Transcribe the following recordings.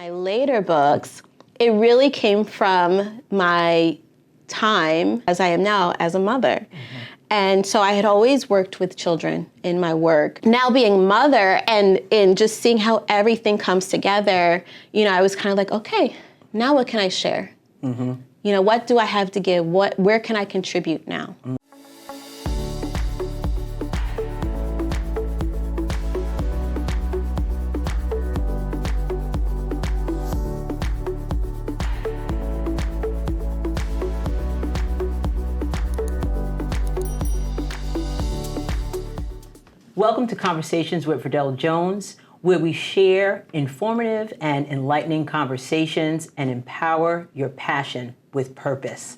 My later books, it really came from my time as I am now as a mother. Mm-hmm. And so I had always worked with children in my work. Now being mother and in just seeing how everything comes together, I was kind of like, okay, now what can I share? Mm-hmm. What do I have to give? Where can I contribute now? Mm-hmm. Welcome to Conversations with Verdel Jones, where we share informative and enlightening conversations and empower your passion with purpose.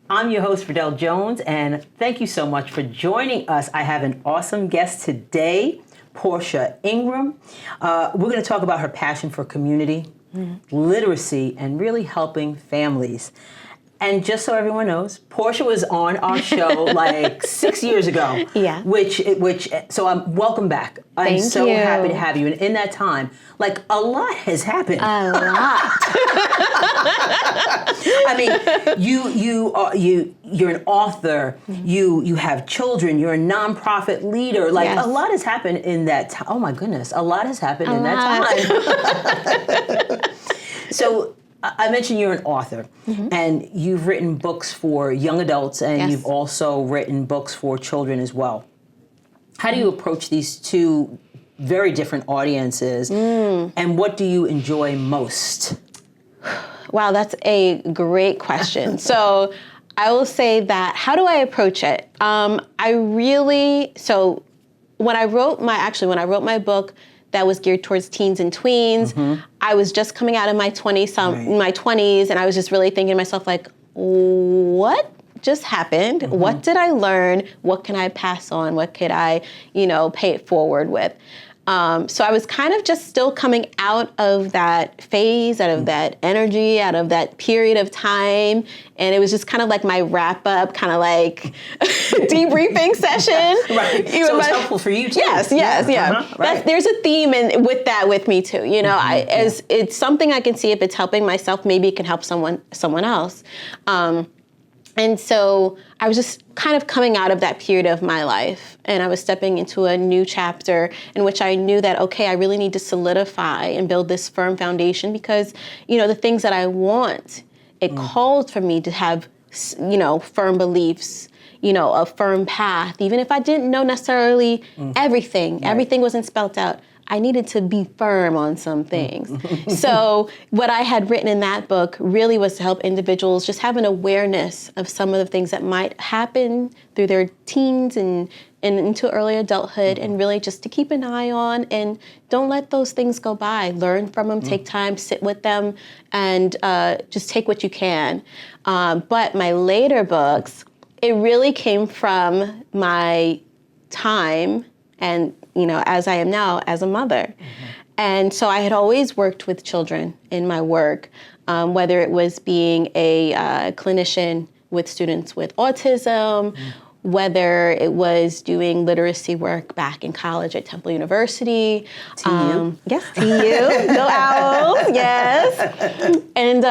I'm your host, Verdel Jones, and thank you so much for joining us. I have an awesome guest today, Portia Ingram. We're going to talk about her passion for community, literacy, and really helping families. And just so everyone knows, Portia was on our show like 6 years ago. Yeah. So welcome back. I'm so happy to have you. And in that time, like a lot has happened. A lot. I mean, you're an author. Mm-hmm. You have children. You're a nonprofit leader. Like yes. A lot has happened in that time. Oh my goodness, a lot has happened in that time. So. I mentioned you're an author, mm-hmm. and you've written books for young adults, and yes. You've also written books for children as well. How do you approach these two very different audiences, and what do you enjoy most? Wow, that's a great question. So I will say that, how do I approach it? When I wrote my book, that was geared towards teens and tweens. Mm-hmm. I was just coming out of my 20s, and I was just really thinking to myself, like, what just happened? Mm-hmm. What did I learn? What can I pass on? What could I, pay it forward with? So I was kind of just still coming out of that phase, out of that energy, out of that period of time. And it was just kind of like my wrap up, kind of like debriefing session. Right. So it's helpful for you too. Yes. Uh-huh. Right. There's a theme with me too. Mm-hmm. It's something I can see if it's helping myself, maybe it can help someone else. And so I was just kind of coming out of that period of my life, and I was stepping into a new chapter in which I knew that, okay, I really need to solidify and build this firm foundation because, the things that I want, it called for me to have, firm beliefs, a firm path, even if I didn't know necessarily everything. Right. Everything wasn't spelt out. I needed to be firm on some things. So what I had written in that book really was to help individuals just have an awareness of some of the things that might happen through their teens and into early adulthood, and really just to keep an eye on and don't let those things go by. Learn from them, take time, sit with them, and just take what you can. But my later books, it really came from my time and as I am now as a mother. Mm-hmm. And so I had always worked with children in my work, whether it was being a clinician with students with autism, whether it was doing literacy work back in college at Temple University. TU. Yes, TU. Go Owls, yes. And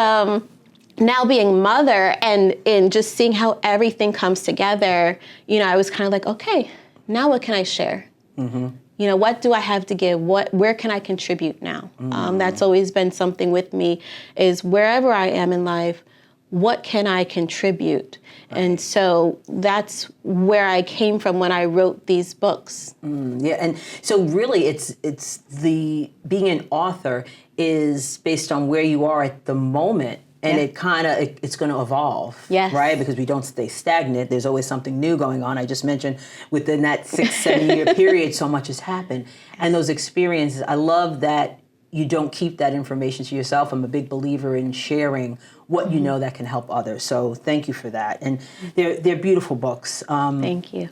now being mother and in just seeing how everything comes together, I was kind of like, okay, now what can I share? Mm-hmm. What do I have to give? Where can I contribute now? That's always been something with me, is wherever I am in life, what can I contribute? Right. And so that's where I came from when I wrote these books. Yeah, and so really it's the being an author is based on where you are at the moment. And it's going to evolve, yes. Right? Because we don't stay stagnant. There's always something new going on. I just mentioned within that 6-7 year period, so much has happened. And those experiences, I love that you don't keep that information to yourself. I'm a big believer in sharing what you know that can help others. So thank you for that. And they're beautiful books. Thank you.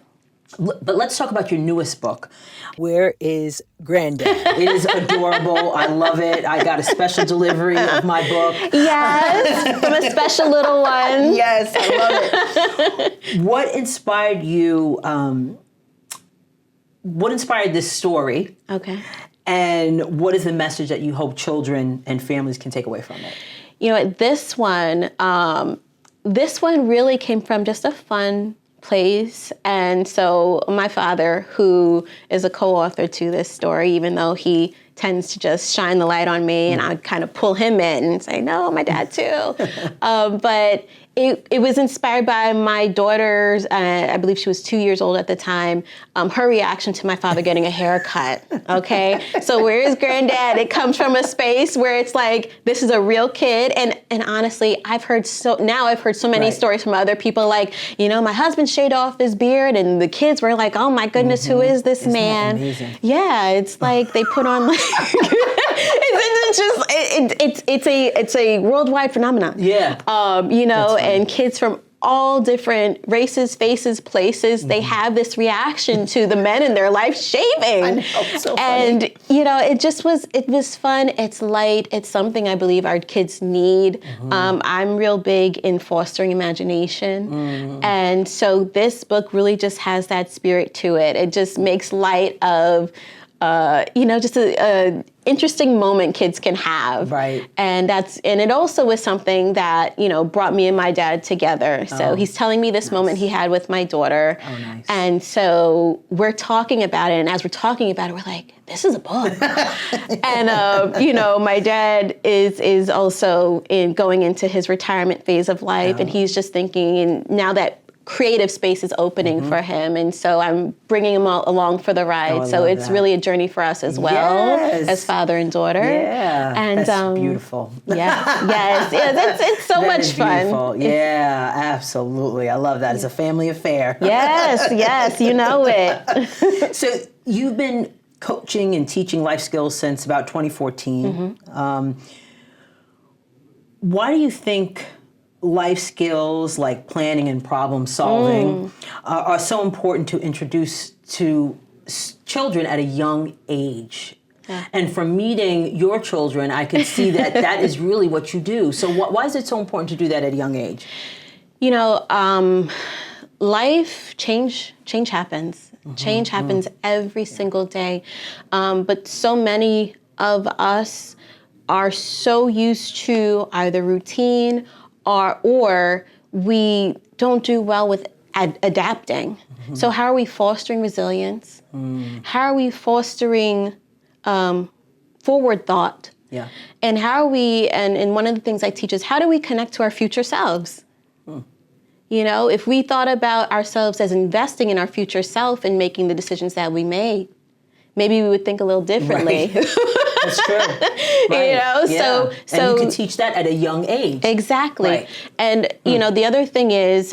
But let's talk about your newest book. Where is Grandad? It is adorable. I love it. I got a special delivery of my book. Yes, from a special little one. Yes, I love it. What inspired you? What inspired this story? Okay. And what is the message that you hope children and families can take away from it? You know, this one really came from just a fun place. And so my father, who is a co-author to this story, even though he tends to just shine the light on me and I kind of pull him in and say, no, my dad too. But it was inspired by my daughter's, I believe she was 2 years old at the time, her reaction to my father getting a haircut, okay? So where is Granddad? It comes from a space where it's like, this is a real kid. And honestly, I've heard so many stories from other people like, you know, my husband shaved off his beard and the kids were like, oh my goodness, who is this man? That amazing? Yeah, it's like they put on like, it's a worldwide phenomenon. Yeah. You know, and kids from all different races, faces, places, they have this reaction to the men in their life shaving. I know, it's so funny. And, you know, it was fun. It's light. It's something I believe our kids need. I'm real big in fostering imagination. And so this book really just has that spirit to it. It just makes light of, you know, just a interesting moment kids can have. Right. And it also was something that, you know, brought me and my dad together. So he's telling me this moment he had with my daughter. Oh, nice. And so we're talking about it. And as we're talking about it, we're like, this is a book. And, you know, my dad is also going into his retirement phase of life. And he's just thinking, and now that creative space is opening for him, and so I'm bringing him along for the ride. So it's really a journey for us as well, as father and daughter. Yeah, and that's beautiful. Yes, it's so much fun. Yeah, absolutely. I love that. It's a family affair. Yes, you know it. So you've been coaching and teaching life skills since about 2014. Why do you think life skills like planning and problem solving are so important to introduce to children at a young age? Yeah. And from meeting your children, I can see that that is really what you do. So why is it so important to do that at a young age? You know, life change happens. Change happens every single day. But so many of us are so used to either routine or we don't do well with adapting. So how are we fostering resilience? How are we fostering forward thought? Yeah. And how are we, and one of the things I teach is how do we connect to our future selves? You know, if we thought about ourselves as investing in our future self and making the decisions that we made, maybe we would think a little differently. Right. That's true. Right. You know, so and you can teach that at a young age. Exactly. Right. And you know, the other thing is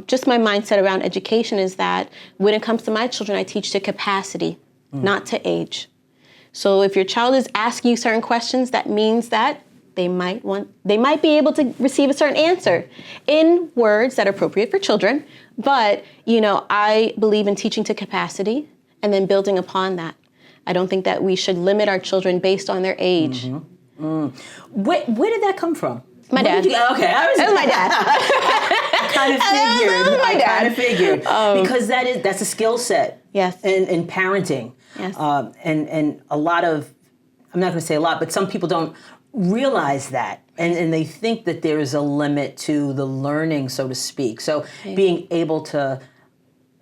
just my mindset around education is that when it comes to my children, I teach to capacity, not to age. So if your child is asking you certain questions, that means that they might be able to receive a certain answer in words that are appropriate for children. But you know, I believe in teaching to capacity and then building upon that. I don't think that we should limit our children based on their age. Where did that come from? My dad. Okay, That was my dad. I kind of figured because that's a skill set. Yes. In parenting. Yes. And a lot of, I'm not going to say a lot, but some people don't realize that. And they think that there is a limit to the learning, so to speak. So being able to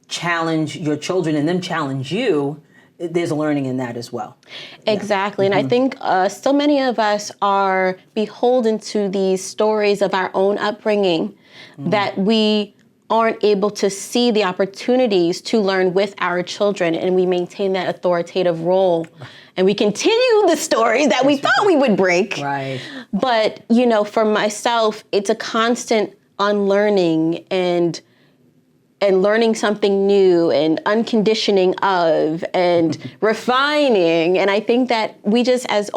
challenge your children and them challenge you, there's a learning in that as well. Exactly. And I think so many of us are beholden to these stories of our own upbringing that we aren't able to see the opportunities to learn with our children, and we maintain that authoritative role. And we continue the stories that we thought we would break. Right. But, you know, for myself, it's a constant unlearning and learning something new and unconditioning of and refining. And I think that we just as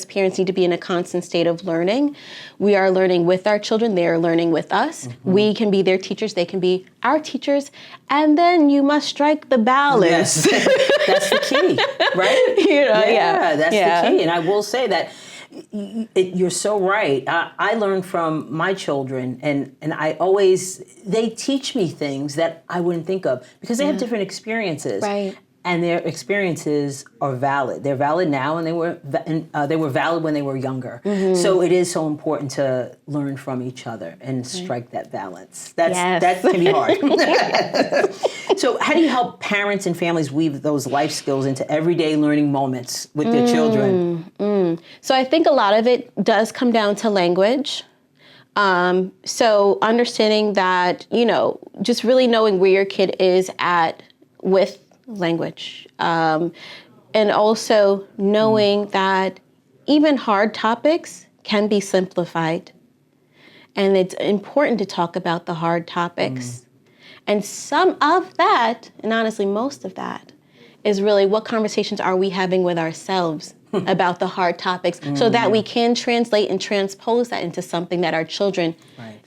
parents need to be in a constant state of learning. We are learning with our children. They are learning with us. We can be their teachers. They can be our teachers. And then you must strike the balance. Yes. That's the key, right? You know, that's the key. And I will say that you're so right. I learn from my children, and they teach me things that I wouldn't think of because they have different experiences. Right. and their experiences are valid. They're valid now, and they were valid when they were younger. So it is so important to learn from each other and strike that balance. That can be hard. So how do you help parents and families weave those life skills into everyday learning moments with their children? So I think a lot of it does come down to language. So understanding that, just really knowing where your kid is at with language. And also knowing that even hard topics can be simplified. And it's important to talk about the hard topics. And some of that, and honestly most of that, is really what conversations are we having with ourselves about the hard topics so that we can translate and transpose that into something that our children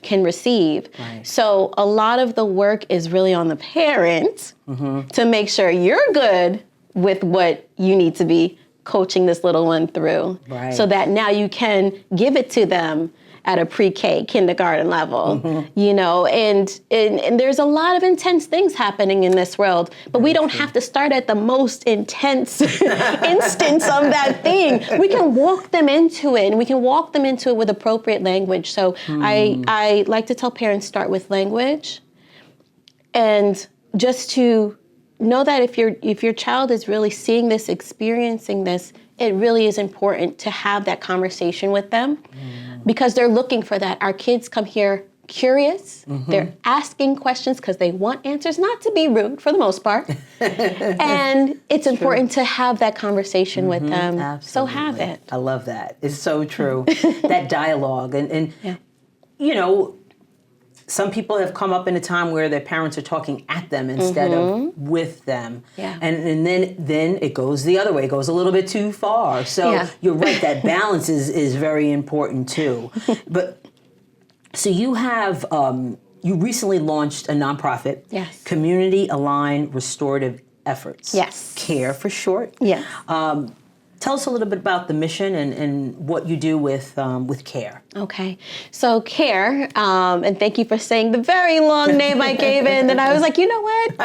can receive. So a lot of the work is really on the parent to make sure you're good with what you need to be coaching this little one through so that now you can give it to them at a pre-K, kindergarten level, and there's a lot of intense things happening in this world, but we don't have to start at the most intense instance of that thing. We can walk them into it, and we can walk them into it with appropriate language. So I like to tell parents, start with language, and just to know that if your child is really seeing this, experiencing this, it really is important to have that conversation with them because they're looking for that. Our kids come here curious. They're asking questions because they want answers, not to be rude for the most part. And it's important to have that conversation with them. Absolutely. So have it. I love that. It's so true. That dialogue. And some people have come up in a time where their parents are talking at them instead of with them. And then it goes the other way. It goes a little bit too far. So you're right, that balance is very important too. But so you have, you recently launched a nonprofit, Community Aligned Restorative Efforts. CARE for short. Tell us a little bit about the mission and what you do with CARE. Okay, so CARE, and thank you for saying the very long name I gave it, and then I was like, you know what,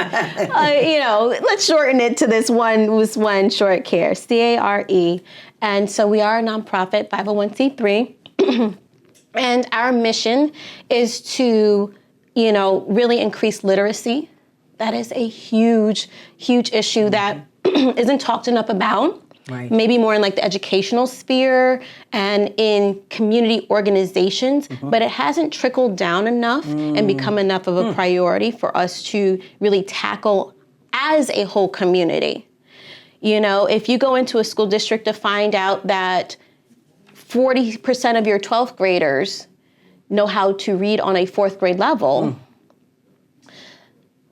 let's shorten it to this one short CARE, CARE. And so we are a nonprofit, 501c3, and our mission is to, really increase literacy. That is a huge, huge issue that isn't talked enough about. Maybe more in like the educational sphere and in community organizations, but it hasn't trickled down enough and become enough of a priority for us to really tackle as a whole community. If you go into a school district to find out that 40% of your 12th graders know how to read on a 4th grade level,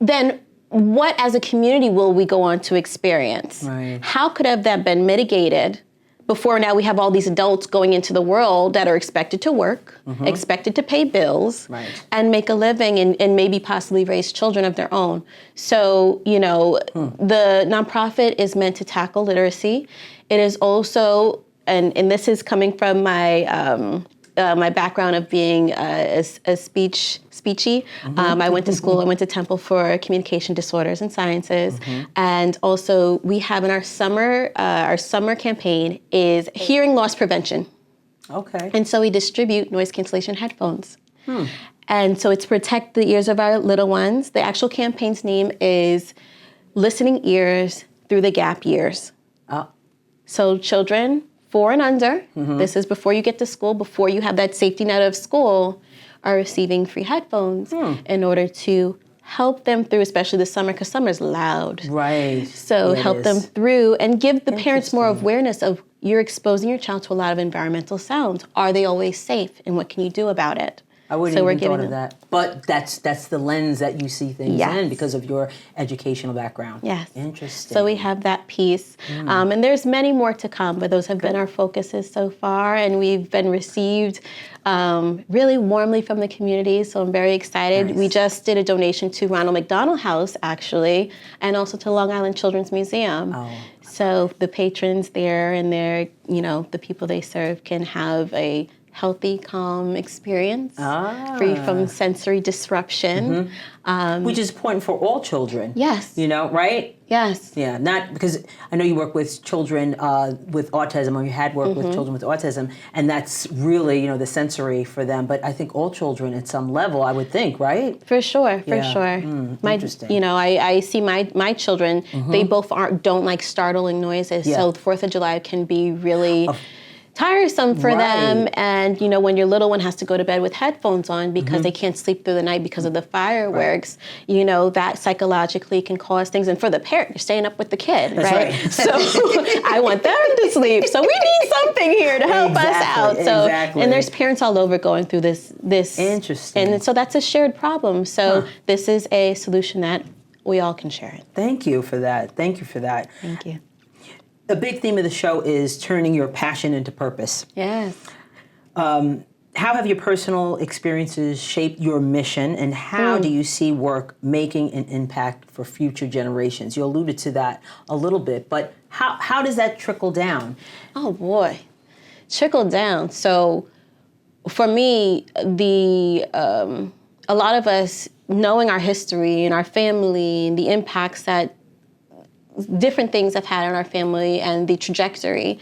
then what as a community will we go on to experience? How could have that been mitigated before now we have all these adults going into the world that are expected to work, expected to pay bills, and make a living and maybe possibly raise children of their own? So, the nonprofit is meant to tackle literacy. It is also, and this is coming from my background of being a speechy. I went to school, I went to Temple for Communication Disorders and Sciences. And also we have in our summer campaign is hearing loss prevention. And so we distribute noise cancellation headphones. And so it's protect the ears of our little ones. The actual campaign's name is Listening Ears Through the Gap Years. So children 4 and under, this is before you get to school, before you have that safety net of school, are receiving free headphones in order to help them through, especially this summer, because summer's loud. So help them through and give the parents more awareness of you're exposing your child to a lot of environmental sounds. Are they always safe? And what can you do about it? I wouldn't even thought of that. But that's the lens that you see things in because of your educational background. Interesting. So we have that piece. And there's many more to come, but those have been our focuses so far. And we've been received really warmly from the community. So I'm very excited. We just did a donation to Ronald McDonald House, actually, and also to Long Island Children's Museum. So the patrons there and their, the people they serve can have a healthy, calm experience, free from sensory disruption. Which is important for all children. Yes. Right? Yes. Yeah, not because I know you work with children with autism, or you had worked with children with autism, and that's really, the sensory for them. But I think all children at some level, I would think, right? For sure. Sure. Interesting. I see my children, they both don't like startling noises. Yeah. So the 4th of July can be really tiresome for them. And, when your little one has to go to bed with headphones on because they can't sleep through the night because of the fireworks, that psychologically can cause things. And for the parent, you're staying up with the kid, That's right? So I want them to sleep. So we need something here to help us out. So, and there's parents all over going through this. Interesting. And so that's a shared problem. So this is a solution that we all can share it. Thank you for that. Thank you. A big theme of the show is turning your passion into purpose. Yes. How have your personal experiences shaped your mission, and how do you see work making an impact for future generations? You alluded to that a little bit, but how does that trickle down? Oh boy, trickle down. So for me, a lot of us knowing our history and our family and the impacts that different things have had on our family and the trajectory.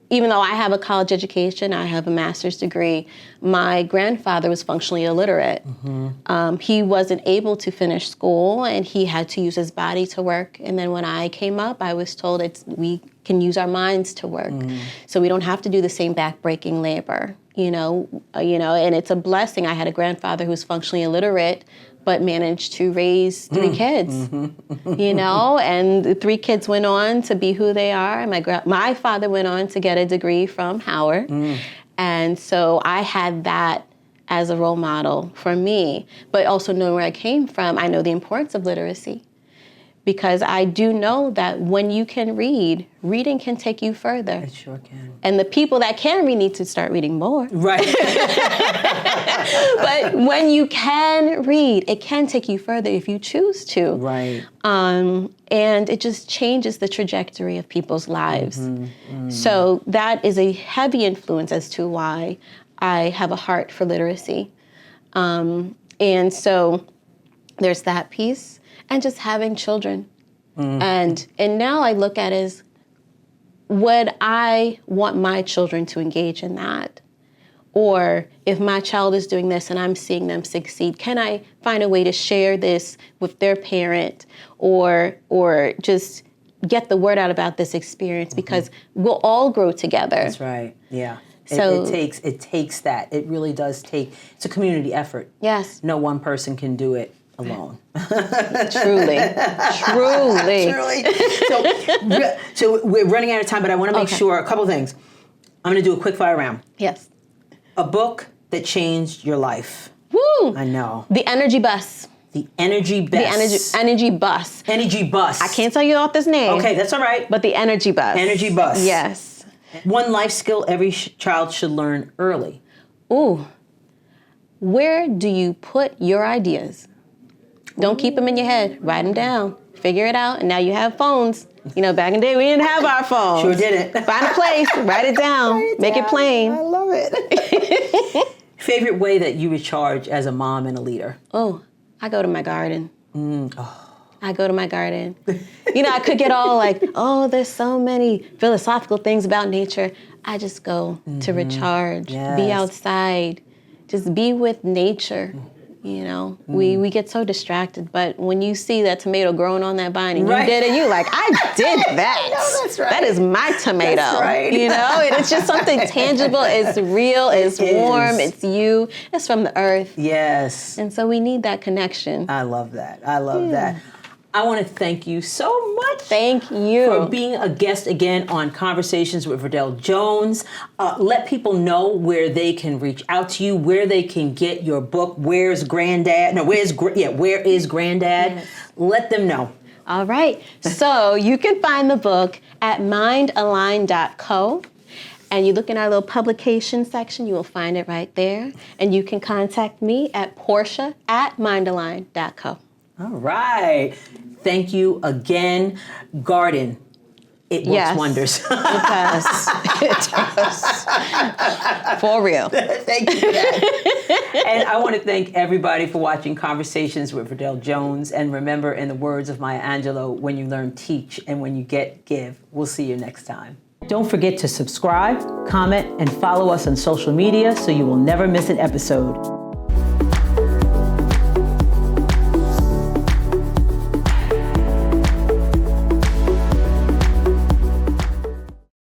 Even though I have a college education, I have a master's degree, my grandfather was functionally illiterate. He wasn't able to finish school, and he had to use his body to work. And then when I came up, I was told we can use our minds to work. So we don't have to do the same back-breaking labor, and it's a blessing. I had a grandfather who was functionally illiterate, but managed to raise 3 kids, and the 3 kids went on to be who they are. My father went on to get a degree from Howard. And so I had that as a role model for me, but also knowing where I came from, I know the importance of literacy. Because I do know that when you can read, reading can take you further. It sure can. And the people that can read need to start reading more. Right. But when you can read, it can take you further if you choose to. Right. And it just changes the trajectory of people's lives. So that is a heavy influence as to why I have a heart for literacy. And so there's that piece. And just having children. And now I look at it as, would I want my children to engage in that? Or if my child is doing this and I'm seeing them succeed, can I find a way to share this with their parent or just get the word out about this experience? Because we'll all grow together. That's right, yeah. So it takes that. It really does take, it's a community effort. Yes. No one person can do it alone. Truly. So we're running out of time, but I want to make sure, a couple of things. I'm going to do a quick fire round. Yes. A book that changed your life. Woo! I know. The Energy Bus. The Energy Bus. The Energy Bus. Energy Bus. I can't tell you the author's name. Okay, that's all right. But the Energy Bus. Energy Bus. Yes. One life skill every child should learn early. Ooh. Where do you put your ideas? Don't keep them in your head. Write them down. Figure it out. And now you have phones. Back in the day, we didn't have our phones. Sure didn't. Find a place. Write it down. Make it plain. I love it. Favorite way that you recharge as a mom and a leader? Oh, I go to my garden. I go to my garden. I could get all like, there's so many philosophical things about nature. I just go to recharge, be outside, just be with nature. We get so distracted, but when you see that tomato growing on that vine and you did it, you're like, I did that. No, that's right. That is my tomato. That's right. And it's just something tangible. It's real. It's warm. It's you. It's from the earth. Yes. And so we need that connection. I love that. I love that. I want to thank you so much. Thank you. For being a guest again on Conversations with Verdel Jones. Let people know where they can reach out to you, where they can get your book, Where's Grandad? No, Where is Grandad? Yes. Let them know. All right. So you can find the book at mindalign.co. And you look in our little publication section, you will find it right there. And you can contact me at Portia@mindalign.co. All right. Thank you again. Garden. It works wonders. It does. It does. For real. Thank you for that. And I want to thank everybody for watching Conversations with Verdel Jones. And remember, in the words of Maya Angelou, when you learn, teach, and when you get, give. We'll see you next time. Don't forget to subscribe, comment, and follow us on social media so you will never miss an episode.